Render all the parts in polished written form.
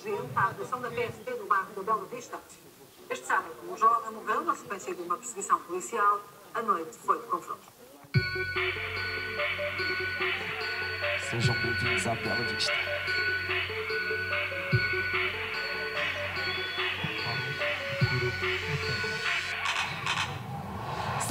urgente à atuação da PSP no bairro da Bela Vista. Este sábado, um jovem morreu na sequência de uma perseguição policial. A noite foi de confronto. Sejam bem-vindos à Bela Vista.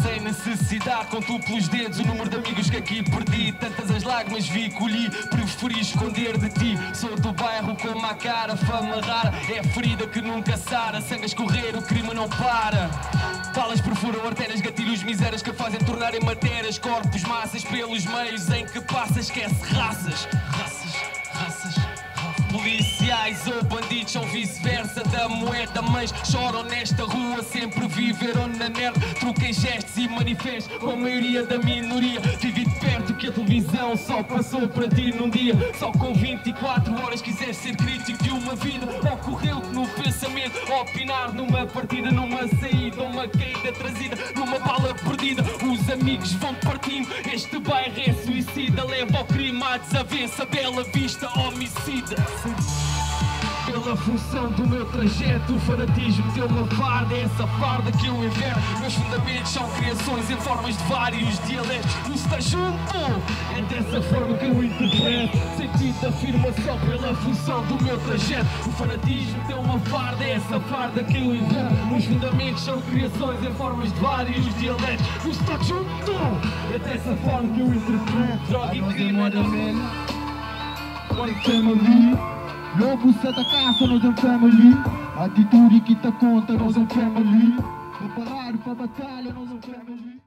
Sem necessidade, conto pelos dedos o número de amigos que aqui perdi. Tantas as lágrimas vi, colhi, preferi esconder de ti. Sou do bairro com uma cara, fama rara. É ferida que nunca sara, sangue a escorrer, o crime não para. Balas perfuram artérias, gatilhos, misérias que fazem tornar em matérias. Corpos, massas, pelos meios em que passa, esquece raças. Policiais ou bandidos são vice-versa da moeda, mas choram nesta rua, sempre viveram na merda. Troquei gestos e manifestos com a maioria da minoria. Vivi de perto que a televisão só passou para ti num dia. Só com 24 horas quiseste ser crítico de uma vida. Ocorreu que no pensamento, opinar numa partida, numa saída, uma caída trazida, numa bala perdida. Os amigos vão partindo, este bairro é suicida. Leva ao crime à desavença, Bela Vista homicida. Pela função do meu trajeto, o fanatismo deu uma farda, é essa farda que eu inverno. Meus fundamentos são criações em formas de vários dialetos. O está junto, é dessa forma que eu interpreto. Sentido afirmação pela função do meu trajeto. O fanatismo deu uma farda, é essa farda que eu inverno. Meus fundamentos são criações em formas de vários dialetos. O está junto, é dessa forma que eu interpreto. Droga e crime, olha Lobo Santa Caça, nós é family. Atitude que tá conta, nós é family. Preparar pra batalha, nós é family.